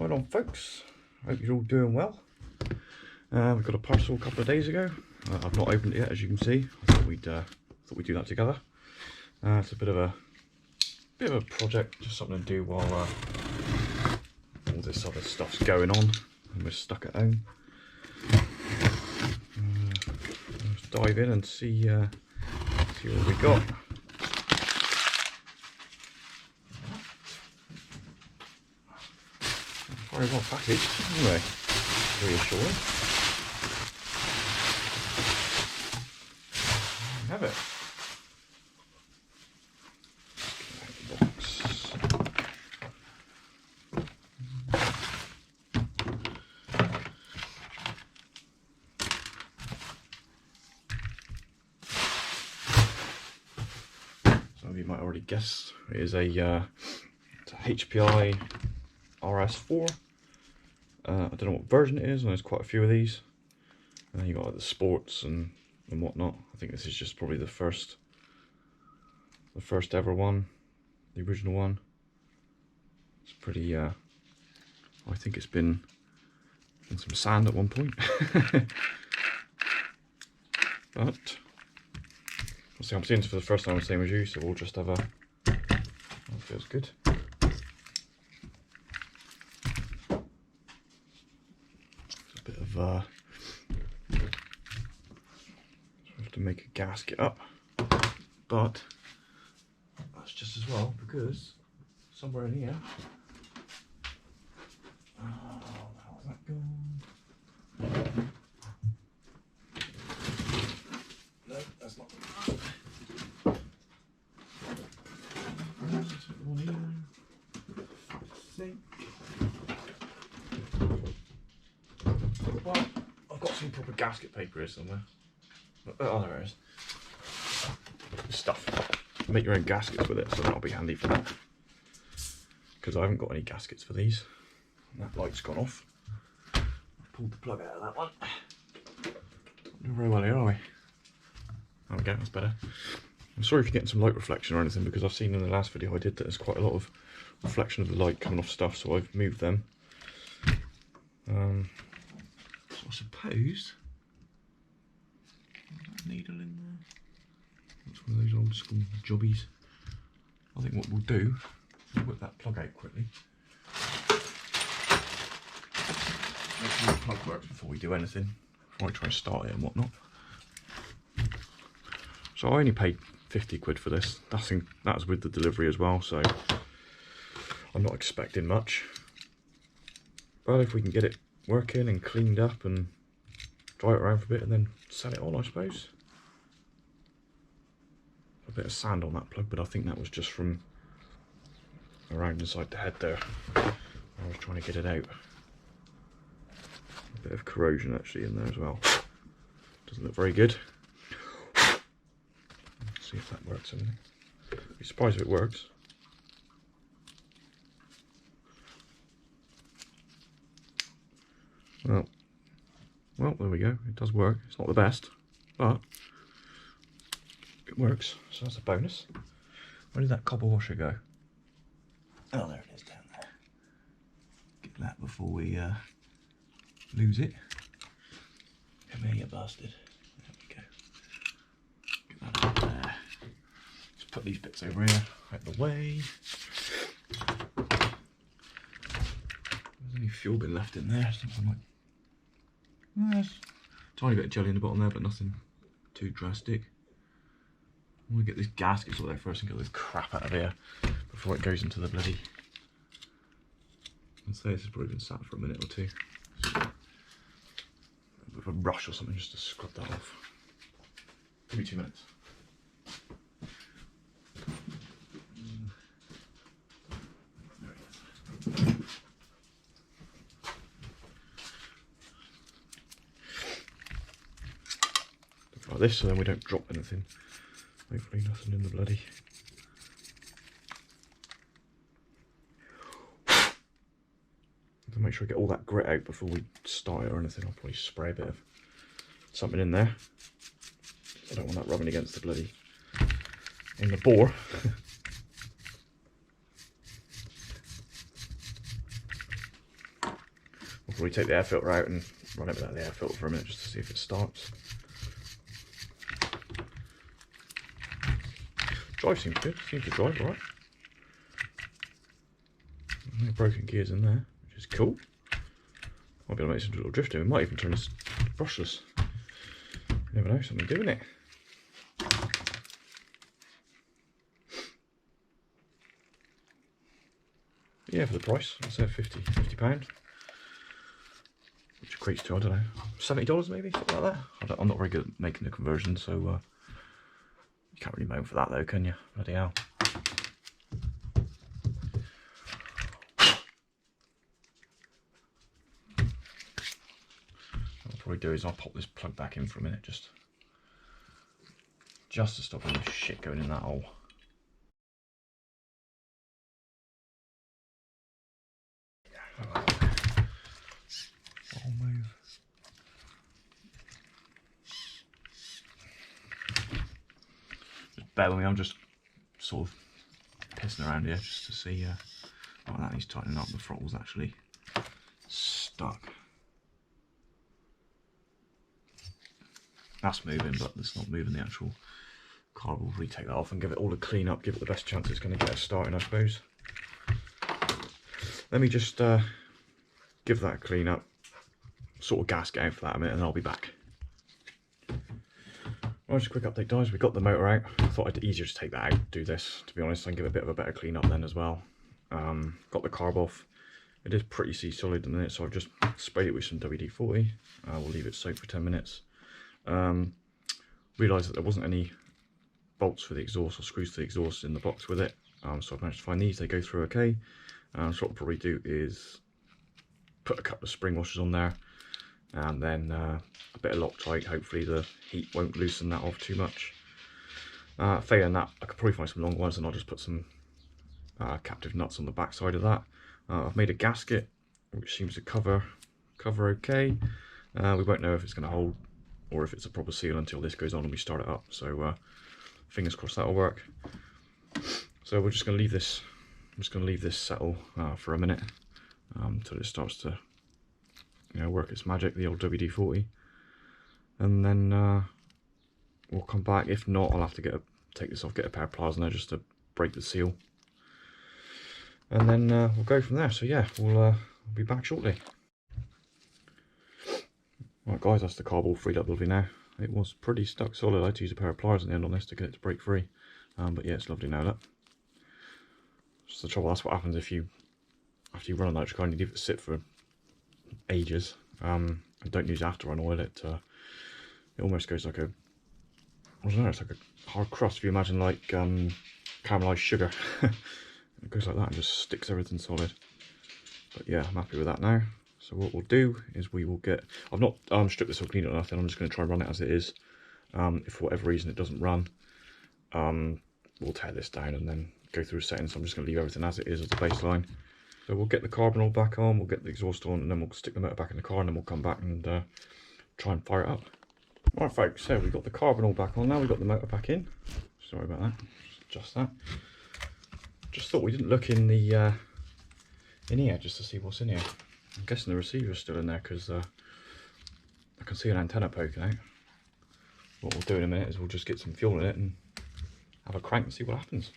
Right on, folks. Hope you're all doing well. We got a parcel a couple of days ago. I've not opened it yet, as you can see. I thought we'd do that together. It's a bit of a project, just something to do while all this other stuff's going on and we're stuck at home. Let's dive in and see what we got. Very well packaged, anyway. Reassuring. Have it. Get out of the box. Some of you might already guess it is a it's a HPI RS4. I don't know what version it is, and there's quite a few of these. And then you got like the sports and whatnot. I think this is just probably the first ever one, the original one. It's pretty. I think it's been in some sand at one point. But obviously I'm seeing this for the first time, the same as you, so we'll just have a. That feels good. So I have to make a gasket up, but that's just as well, because somewhere in here, how's that gone? No, that's not. One here, I think. Well, I've got some proper gasket paper here somewhere. Oh, there it is. Stuff. Make your own gaskets with it, so that'll be handy for that. Because I haven't got any gaskets for these. And that light's gone off. I've pulled the plug out of that one. Not doing very well here, are we? There we go, that's better. I'm sorry if you're getting some light reflection or anything, because I've seen in the last video I did that there's quite a lot of reflection of the light coming off stuff, so I've moved them. So I suppose needle in there. That's one of those old school jobbies. I think what we'll do is whip that plug out quickly. Make sure the plug works before we do anything. Before I try and start it and whatnot. So I only paid 50 quid for this. That's with the delivery as well, so I'm not expecting much. But if we can get it working and cleaned up and dry it around for a bit and then sell it on, I suppose. A bit of sand on that plug, but I think that was just from around inside the head there. I was trying to get it out. A bit of corrosion actually in there as well. Doesn't look very good. Let's see if that works. I'd be surprised if it works. Well, there we go. It does work. It's not the best, but it works. So that's a bonus. Where did that copper washer go? Oh, there it is down there. Get that before we lose it. Come here, you bastard. There we go. Get that up there. Just put these bits over here, out of the way. There's only fuel bin left in there. Something like. There's a tiny bit of jelly in the bottom there, but nothing too drastic. I'm going to get this gasket sorted out first and get this crap out of here before it goes into the bloody. I'd say this has probably been sat for a minute or two. With a brush or something just to scrub that off. Give me 2 minutes. There it is. Like this, so then we don't drop anything. Hopefully nothing in the bloody. To make sure I get all that grit out before we start it or anything, I'll probably spray a bit of something in there. I don't want that rubbing against the bloody in the bore. probably take the air filter out and run it without the air filter for a minute just to see if it starts. Drive seems good, seems to drive alright. No broken gears in there, which is cool. Might be able to make some little drifting. We might even turn this brushless. You never know, something doing it. Yeah, for the price, I said £50, which equates to, I don't know, $70 maybe, something like that. I'm not very good at making the conversion, so you can't really moan for that though, can you? Bloody hell. What I'll probably do is I'll pop this plug back in for a minute, just to stop any shit going in that hole. I'll move. Just bear with me, I'm just sort of pissing around here just to see oh, that needs tightening up. The throttle's actually stuck. That's moving, but it's not moving the actual carb. We'll really take that off and give it all a clean up, give it the best chance it's going to get us starting, I suppose. Let me just give that a clean up, sort of gasket out for that a minute, and I'll be back. Well, just a quick update, guys. We got the motor out. I thought it'd be easier to take that out, do this, to be honest, and give it a bit of a better clean up then as well. Got the carb off. It is pretty sea solid in it, so I've just sprayed it with some WD-40. We'll leave it soak for 10 minutes. Realised that there wasn't any bolts for the exhaust or screws for the exhaust in the box with it, so I've managed to find these. They go through okay. So what I'll probably do is put a couple of spring washers on there, and then a bit of Loctite. Hopefully the heat won't loosen that off too much. Failing that, I could probably find some long ones, and I'll just put some captive nuts on the back side of that. I've made a gasket which seems to cover okay. We won't know if it's going to hold or if it's a proper seal until this goes on and we start it up, so fingers crossed that'll work. So we're just going to leave this, I'm just going to leave this settle for a minute until it starts to, you know, work its magic, the old WD-40, and then we'll come back. If not, I'll have to take this off, get a pair of pliers in there just to break the seal, and then we'll go from there. So yeah, we'll be back shortly. Right guys, that's the carb all freed up lovely now. It was pretty stuck solid. I had to use a pair of pliers at the end on this to get it to break free, but yeah, it's lovely now. Look, just the trouble, that's what happens if you, after you run a nitric car and you leave it to sit for ages, and don't use after run oil, it almost goes like a, I don't know, it's like a hard crust. If you imagine like caramelized sugar, it goes like that and just sticks everything solid. But yeah, I'm happy with that now. So what we'll do is we will get, I've not stripped this or cleaned it or nothing. I'm just going to try and run it as it is. If for whatever reason it doesn't run, we'll tear this down and then go through settings. So I'm just going to leave everything as it is as the baseline. So we'll get the carbon all back on, we'll get the exhaust on, and then we'll stick the motor back in the car, and then we'll come back and try and fire it up. Right folks, so we've got the carbon all back on now, we've got the motor back in. Sorry about that, just that. Just thought we didn't look in the in here just to see what's in here. I'm guessing the receiver's still in there because I can see an antenna poking out. What we'll do in a minute is we'll just get some fuel in it and have a crank and see what happens.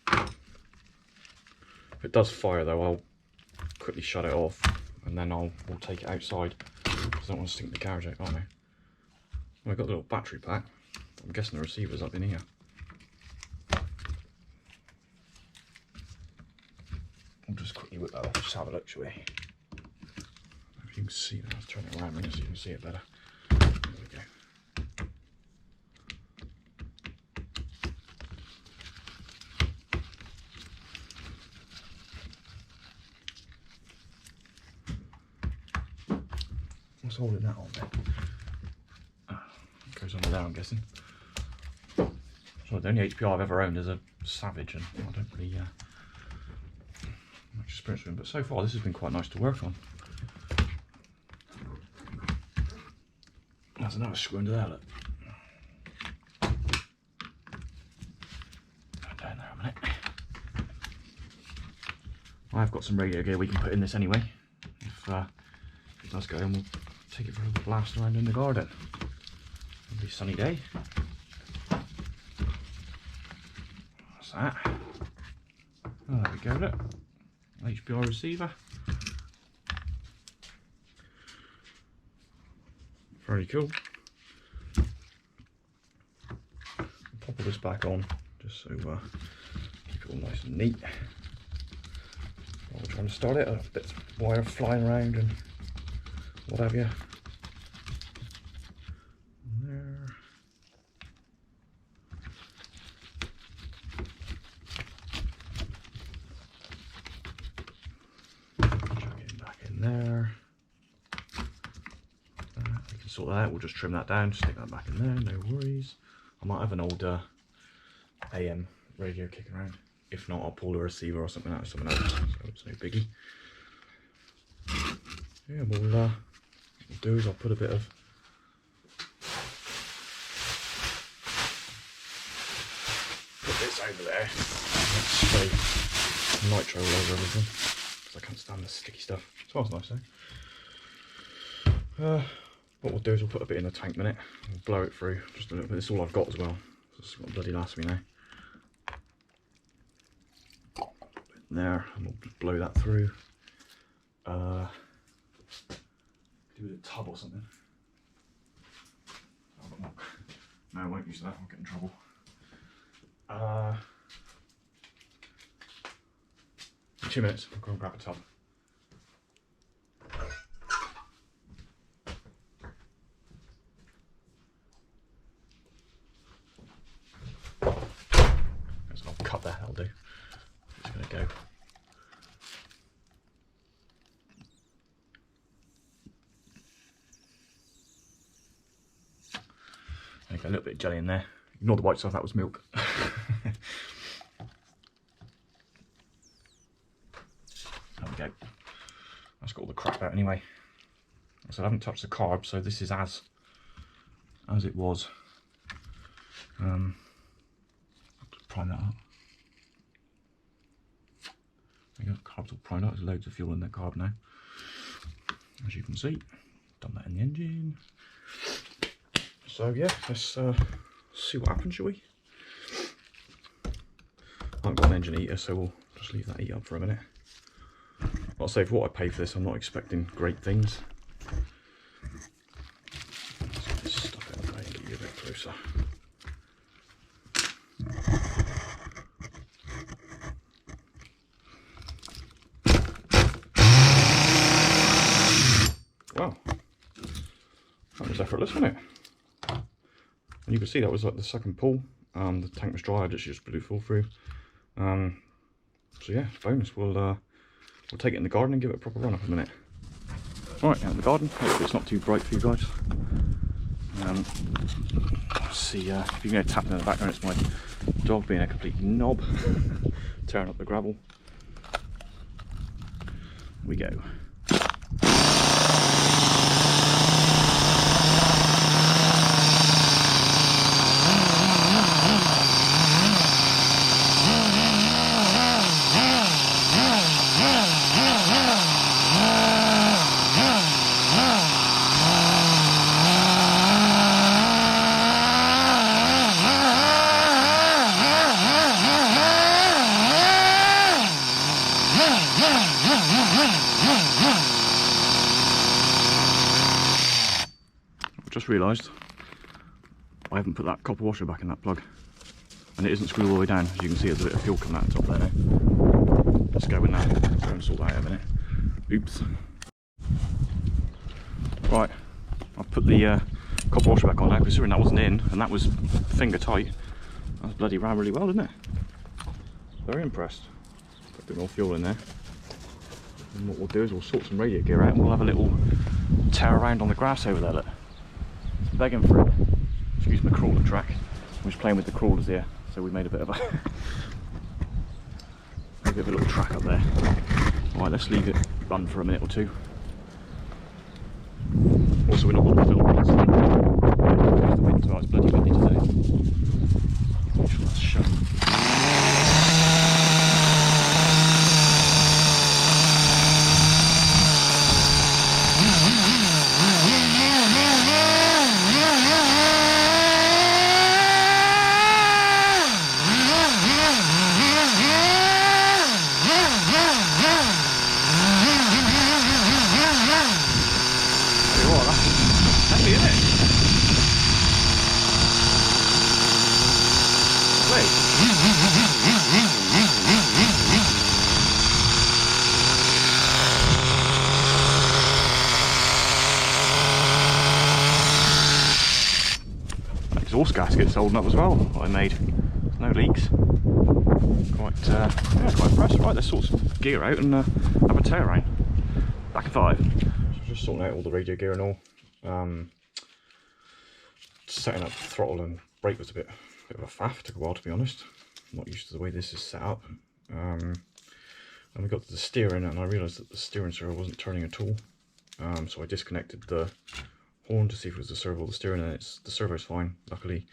If it does fire though, I'll quickly shut it off and then we'll take it outside because I don't want to stink the garage out, aren't I? Well, I've got the little battery pack. I'm guessing the receiver's up in here. We'll just quickly whip that off, just have a look, shall we? If you can see that, let's turn it around a minute so you can see it better. There we go. What's holding that on there? It goes under there, I'm guessing. So the only HPR I've ever owned is a Savage, and I don't really much experience with them, but so far this has been quite nice to work on. There's another screw under there, look. Down there a minute. I've got some radio gear we can put in this anyway, if it does go, and we'll take it for a little blast around in the garden. Lovely sunny day. What's that? Oh, there we go, look. HBI receiver. Very cool. Pop all this back on, just so keep it all nice and neat. While we're trying to start it, a bit of wire flying around and what have you. There. Chuck it back in there. We can sort that out. We'll just trim that down, stick that back in there, no worries. I might have an old AM radio kicking around. If not, I'll pull the receiver or something out of someone else, so it's no biggie. Yeah, what we'll do is I'll put a bit of this over there and spray nitro all over everything, because I can't stand the sticky stuff. It smells nice though. What we'll do is we'll put a bit in the tank minute, we'll blow it through just a little bit. This is all I've got as well, so it's got bloody last me now. There, and we'll just blow that through. Do with a tub or something. No, I won't use that, I'll get in trouble. In 2 minutes, I'll go and grab a tub. There's an old cut there, that'll do. It's going to go. Okay, a little bit of jelly in there. Ignore the white stuff, that was milk. There we go. That's got all the crap out anyway. So I haven't touched the carb, so this is as it was. I'll just prime that up. There you go, carb's all primed up. There's loads of fuel in that carb now. As you can see, done that in the engine. So yeah, let's see what happens, shall we? I haven't got an engine heater, so we'll just leave that heat up for a minute. I'll say for what I pay for this, I'm not expecting great things. Let's get this stuff out of the way and get you a bit closer. Wow, that was effortless, wasn't it? And you can see that was like the second pull. The tank was dry, I just blew full through. So yeah, bonus. We'll take it in the garden and give it a proper run up a minute. Alright, out in the garden. Hopefully it's not too bright for you guys. See if you can hear tapping in the background, it's my dog being a complete knob, tearing up the gravel. Here we go. Just realised I haven't put that copper washer back in that plug, and it isn't screwed all the way down. As you can see, there's a bit of fuel coming out the top there now. Let's go in there. Let's go and sort that out in a minute. Oops. Right, I've put the copper washer back on now, considering that wasn't in and that was finger tight. That's bloody ran really well, didn't it? Very impressed. Put a bit more fuel in there. And what we'll do is we'll sort some radio gear out and we'll have a little tear around on the grass over there. Look. Begging for it. Excuse my crawler track. I'm just playing with the crawlers here, so we made a bit of a little track up there. Alright, let's leave it run for a minute or two. Also, we're not going to film it. The wind, well, it's bloody windy today. Make sure that's shut. exhaust gasket's holding up as well, what I made. No leaks. Yeah, quite impressed. Right, let's sort some gear out and have a tear around. Back in 5. So just sorting out all the radio gear and all. Setting up the throttle and brake was a bit of a faff. Took a while, to be honest. I'm not used to the way this is set up. And we got to the steering and I realised that the steering servo wasn't turning at all. So I disconnected the horn to see if it was the servo or the steering, and the servo's fine, luckily.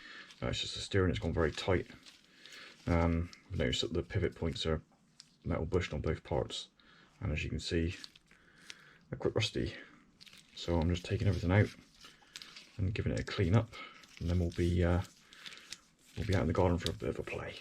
It's just the steering, it's gone very tight. I've noticed that the pivot points are metal bushed on both parts, and as you can see, they're quite rusty. So I'm just taking everything out and giving it a clean up, and then we'll be out in the garden for a bit of a play.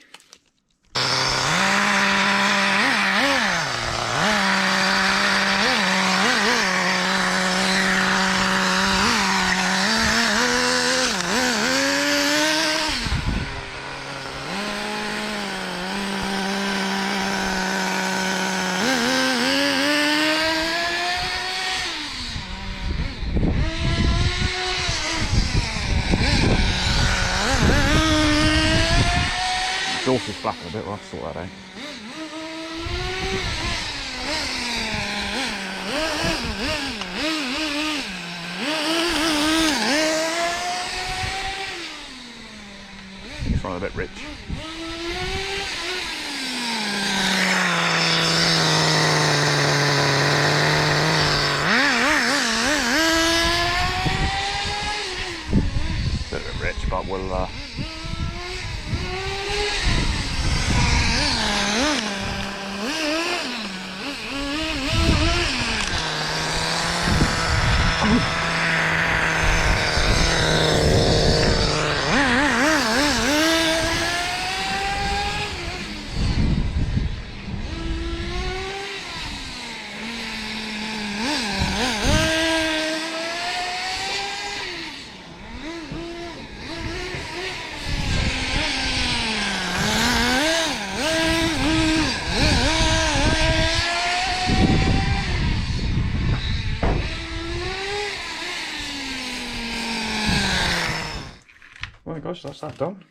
Exhaust is flapping a bit, we'll have to sort that out. It's running a bit rich. Bit of a rich, but we'll Right guys, so that's that done.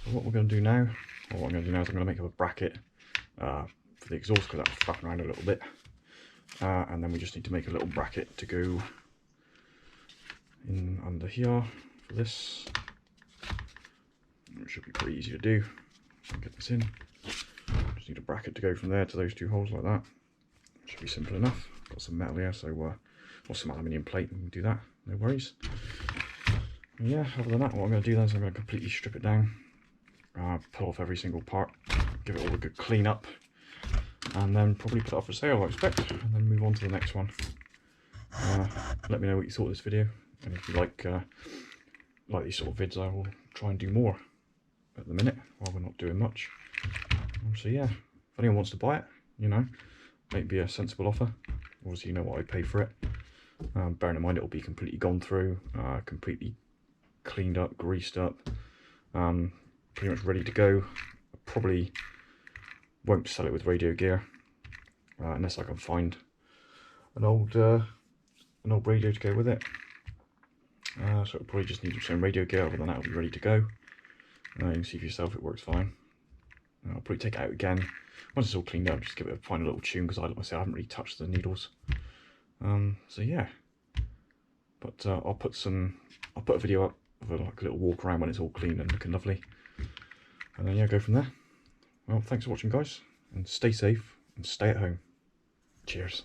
So what we're going to do now, is I'm going to make up a bracket for the exhaust because that's flapping around a little bit. And then we just need to make a little bracket to go in under here for this. It should be pretty easy to do. I'll get this in. Just need a bracket to go from there to those two holes like that. Should be simple enough. Got some metal here, so or some aluminium plate, and we can do that. No worries. And yeah, other than that, what I'm going to do then is I'm going to completely strip it down, pull off every single part, give it all a good clean up, and then probably put it up for sale, I expect, and then move on to the next one. Let me know what you thought of this video, and if you like these sort of vids, I will try and do more at the minute while we're not doing much. So yeah, if anyone wants to buy it, you know, maybe a sensible offer. Obviously, you know what I pay for it. Bearing in mind, it will be completely gone through, completely cleaned up, greased up, pretty much ready to go. I probably won't sell it with radio gear unless I can find an old radio to go with it. So it'll probably just need some radio gear. Other than that, it'll be ready to go. You can see for yourself it works fine. I'll probably take it out again once it's all cleaned up, just give it a final little tune, because like I say, I haven't really touched the needles. So yeah, but I'll put a video up of a little walk around when it's all clean and looking lovely, and then yeah, go from there. Well, thanks for watching guys, and stay safe and stay at home. Cheers.